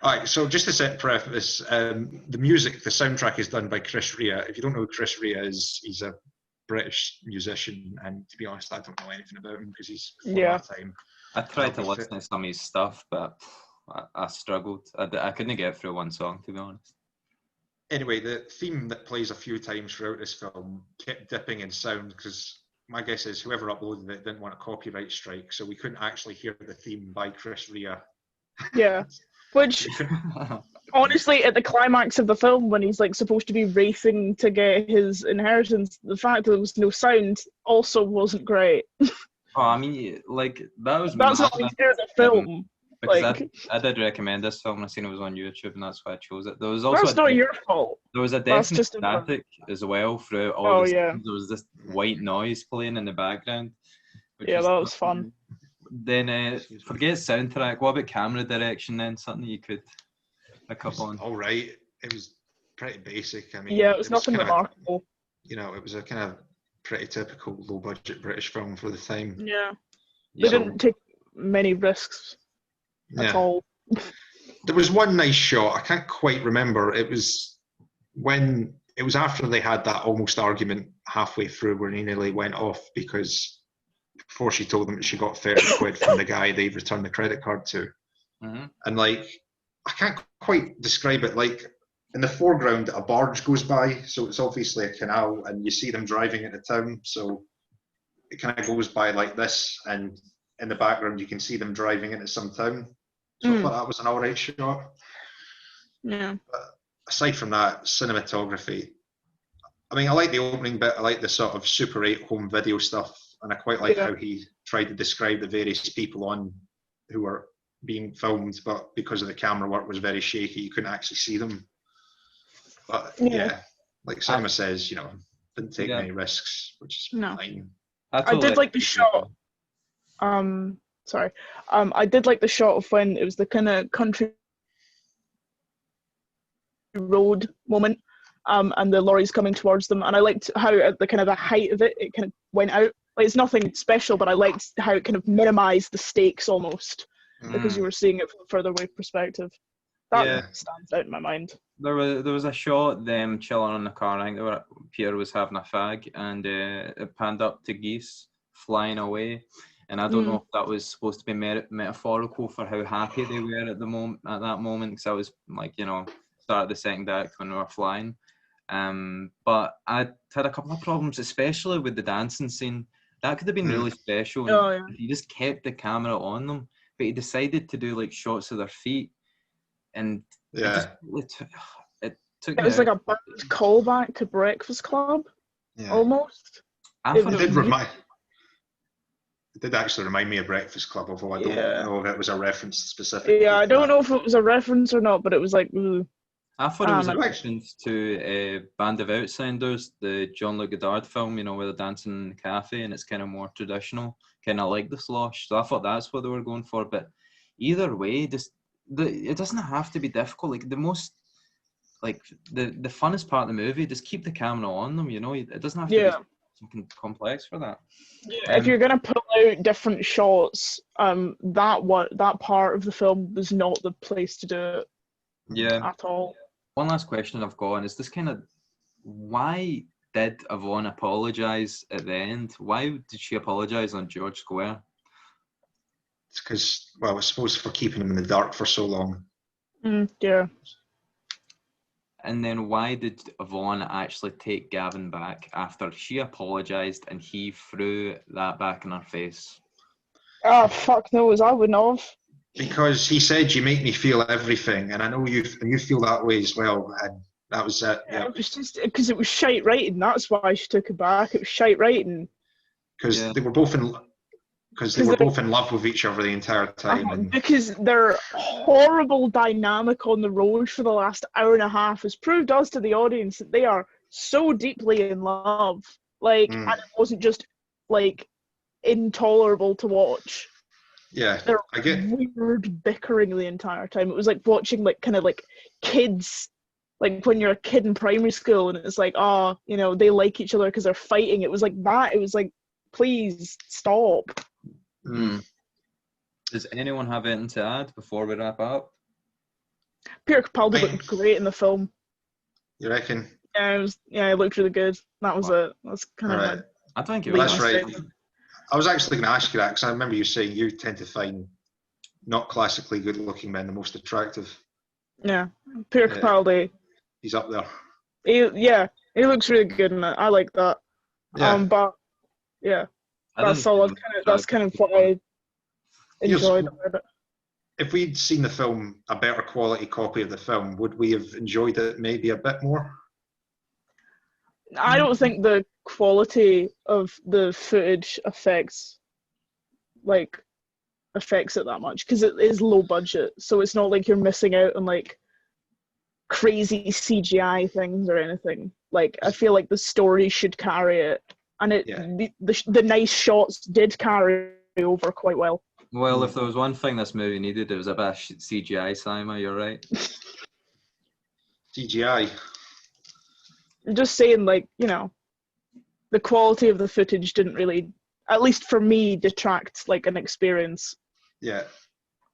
All right, so just to set preface, the music, the soundtrack is done by Chris Rea. If you don't know who Chris Rea is, he's a British musician, and to be honest, I don't know anything about him because he's before my time. I tried to listen to some of his stuff, but I struggled. I couldn't get through one song, to be honest. Anyway, the theme that plays a few times throughout this film kept dipping in sound because my guess is whoever uploaded it didn't want a copyright strike, so we couldn't actually hear the theme by Chris Rea. Yeah. Which, honestly, at the climax of the film, when he's like supposed to be racing to get his inheritance, the fact that there was no sound also wasn't great. Oh, I mean, like that's how we hear the film. Because I did recommend this film. I seen it was on YouTube, and that's why I chose it. There was also that's not your fault. There was a definite static as well throughout all the scenes. There was this white noise playing in the background. Yeah, that was fun. Then forget soundtrack. What about camera direction then? Something you could pick up on. All right, it was pretty basic. I mean, yeah, it was nothing remarkable. It was a kind of pretty typical low-budget British film for the time. Yeah, they didn't take many risks at all. There was one nice shot. I can't quite remember. It was after they had that almost argument halfway through where he nearly went off because before she told them that she got 30 quid from the guy they've returned the credit card to. Mm-hmm. And I can't quite describe it. In the foreground, a barge goes by, so it's obviously a canal, and you see them driving into town. So it kind of goes by like this, and in the background, you can see them driving into some town. So I thought that was an all right shot. Yeah. But aside from that, cinematography. I mean, I like the opening bit. I like the sort of Super 8 home video stuff. And I quite like how he tried to describe the various people on who were being filmed, but because of the camera work was very shaky, you couldn't actually see them. But like Simon says, didn't take many risks, which is fine. I did like the shot. I did like the shot of when it was the kind of country road moment, and the lorry's coming towards them, and I liked how at the kind of the height of it kind of went out. Like, it's nothing special, but I liked how it kind of minimized the stakes almost because you were seeing it from a further away perspective. That stands out in my mind. There was a shot them chilling in the car. I think Peter was having a fag, and it panned up to geese flying away. And I don't know if that was supposed to be metaphorical for how happy they were at that moment, because I was start of the second act when we were flying. But I had a couple of problems, especially with the dancing scene. That could have been really special. He just kept the camera on them, but he decided to do shots of their feet, and it was like a callback to Breakfast Club, almost. It did actually remind me of Breakfast Club, although I don't know if it was a reference specifically. Yeah, I don't know if it was a reference or not, but it was like. I thought it was a reference to Band of Outsiders, the Jean-Luc Godard film, where they're dancing in the cafe, and it's kind of more traditional, kind of like the slosh. So I thought that's what they were going for. But either way, it doesn't have to be difficult. The most like the funnest part of the movie, just keep the camera on them, you know. It doesn't have to be something complex for that. Yeah, if you're gonna pull out different shots, that part of the film was not the place to do it. Yeah. At all. One last question I've got, and it's this kind of, why did Yvonne apologise at the end? Why did she apologise on George Square? It's because, well, I suppose for keeping him in the dark for so long. Yeah. And then why did Yvonne actually take Gavin back after she apologised and he threw that back in her face? Ah, fuck knows, I wouldn't have. Because he said, "You make me feel everything," and I know you feel that way as well. And that was it. Yeah. It was just because it was shite writing. That's why she took it back. It was shite writing. Because they were both in. Because they were both in love with each other the entire time. And because their horrible dynamic on the road for the last hour and a half has proved us to the audience that they are so deeply in love. Like, and it wasn't just like intolerable to watch. Yeah, I get weird bickering the entire time. It was like watching like kind of like kids, like when you're a kid in primary school and it's like, oh, you know, they like each other because they're fighting. It was like that. It was like, please stop. Does anyone have anything to add before we wrap up? Peter Capaldi looked great in the film. You reckon? Yeah, it looked really good. That was it. That's kind of right. I think it was. That's right. I was actually going to ask you that because I remember you saying you tend to find not classically good-looking men the most attractive. Yeah, Peter Capaldi. He's up there. He looks really good in it. I like that. Yeah. But yeah, that's all. That's kind of what I enjoyed about it. If we'd seen the film, a better quality copy of the film, would we have enjoyed it maybe a bit more? I don't think the quality of the footage affects it that much because it is low budget, so it's not like you're missing out on like crazy CGI things or anything. Like, I feel like the story should carry it, and the nice shots did carry over quite well. Well, if there was one thing this movie needed, it was a bit of CGI, Simon. You're right. CGI. I'm just saying, like, you know, the quality of the footage didn't really, at least for me, detract like an experience. Yeah.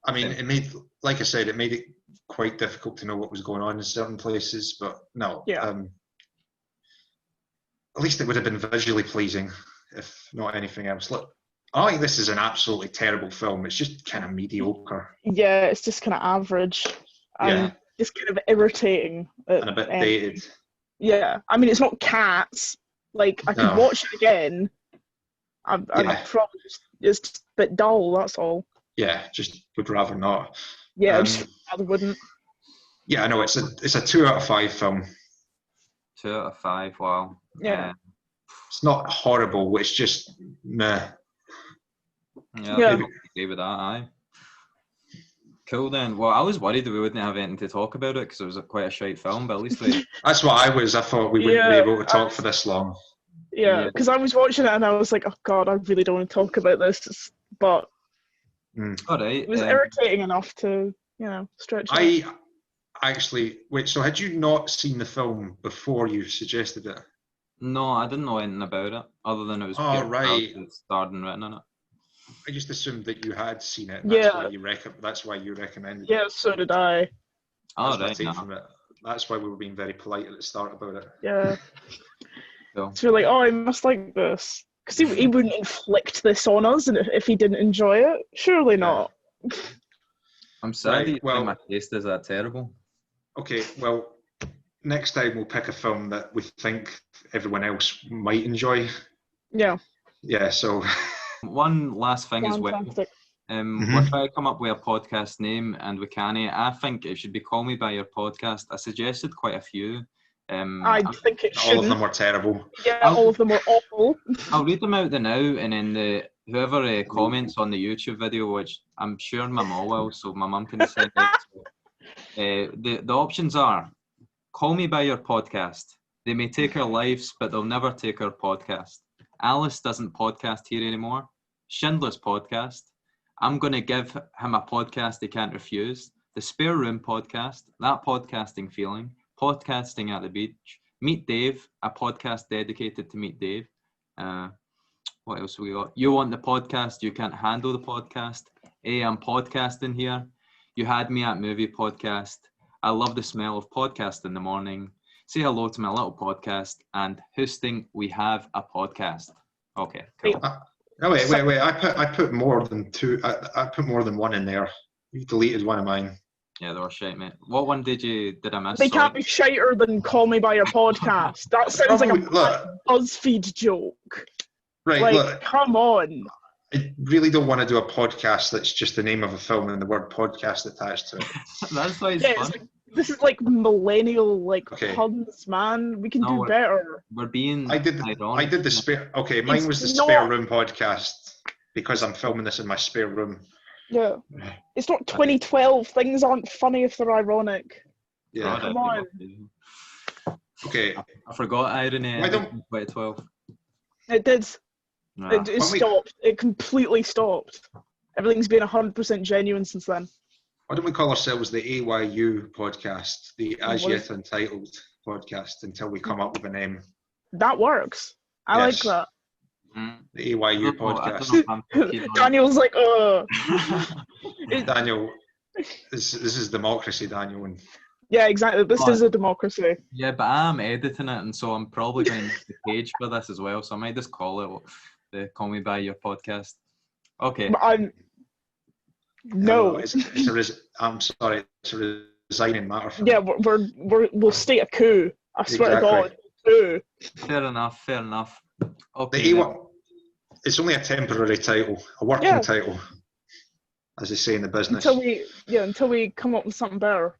I mean, it made, like I said, it made it quite difficult to know what was going on in certain places, but no. Yeah. At least it would have been visually pleasing, if not anything else. Look, I think this is an absolutely terrible film. It's just kind of mediocre. Yeah, it's just kind of average. And just kind of irritating. And a bit dated. Yeah, I mean, it's not Cats. Like, I could watch it again. I'm probably just a bit dull, that's all. Yeah, just would rather not. Yeah, I just rather wouldn't. Yeah, I know, it's a 2 out of 5 film. 2 out of 5, wow. Yeah. It's not horrible, it's just meh. Yeah. I agree with that, aye. Cool then. Well, I was worried that we wouldn't have anything to talk about it because it was quite a shite film, but at least we... That's what I was. I thought we wouldn't be able to talk for this long. Yeah, because I was watching it and I was like, oh God, I really don't want to talk about this. But all right, it was irritating enough to, you know, stretch it. Wait, so had you not seen the film before you suggested it? No, I didn't know anything about it, other than it was Peter Capaldi that starred and written in it. I just assumed that you had seen it. That's why you recommended it. Yeah, so did I. Oh, right. That's why we were being very polite at the start about it. Yeah. So we're like, oh, I must like this. Because he wouldn't inflict this on us if he didn't enjoy it. Surely not. I'm sorry my taste is that terrible. Okay, well, next time we'll pick a film that we think everyone else might enjoy. Yeah. Yeah, so... One last thing as well. We're trying to come up with a podcast name and we can't. I think it should be Call Me By Your Podcast. I suggested quite a few. I think it should. All of them were terrible. Yeah, all of them were awful. I'll read them out now, and then whoever comments on the YouTube video, which I'm sure my mum will, so my mum can send it. The options are: Call Me By Your Podcast. They may take our lives, but they'll never take our podcast. Alice doesn't podcast here anymore. Schindler's Podcast. I'm going to give him a podcast he can't refuse. The Spare Room Podcast. That Podcasting Feeling. Podcasting at the Beach, Meet Dave, a podcast dedicated to Meet Dave. What else we got? You Want the Podcast, You Can't Handle the Podcast. Hey, I'm podcasting here. You Had Me at Movie Podcast. I Love the Smell of Podcast in the Morning. Say hello to my little podcast. And Hosting, We Have a Podcast. Okay, cool. No, wait. I put more than two. I put more than one in there. You deleted one of mine. Yeah, they were shite, mate. What one did I miss? They can't be shiter than Call Me By Your Podcast. That sounds like a Look. BuzzFeed joke. Right, Like, look. come on. I really don't want to do a podcast that's just the name of a film and the word podcast attached to it. That's why it's Yeah, fun. this is like millennial Okay. puns, man. We can No, do we're- better. We're being I did ironic. the spare. Okay, mine was the It's spare not- room podcast because I'm filming this in my spare room. Yeah. It's not 2012. Things aren't funny if they're ironic. Yeah. Come on. Okay. I forgot irony Why in don't- 2012. It did. Nah. It Why don't we- stopped. It completely stopped. Everything's been 100% genuine since then. Why don't we call ourselves the AYU podcast, the As What Yet is- Untitled podcast, until we come up with a name? That works. I like Yes. that. Mm. The AYU I don't know podcast. if I'm keen on it. Daniel's like, Daniel, this is democracy, Daniel, and yeah, exactly. This But- is a democracy. Yeah, but I'm editing it, and so I'm probably going to make the page for this as well. So I might just call it the Call Me By Your Podcast. Okay. But I'm no. I'm sorry, it's a resigning matter for Yeah, me. we'll state a coup. I swear to God, coup. Fair enough. The Okay. AY, it's only a temporary title, a working Yeah. title, as they say in the business. Until we come up with something better.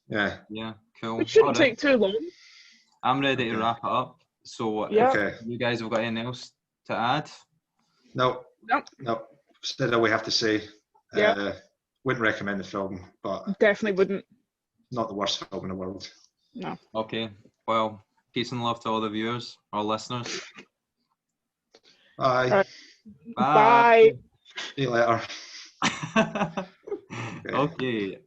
Yeah. Yeah, cool. It shouldn't Alright, take too long. I'm ready to wrap it up. So Yeah. Okay. if you guys have got anything else to add? No. Nope. No. Still, all we have to say. Yeah. Wouldn't recommend the film, but Definitely wouldn't. not the worst film in the world. No. Okay. Well, peace and love to all the viewers, all listeners. Bye. Alright. Bye. Bye. See you later. Okay.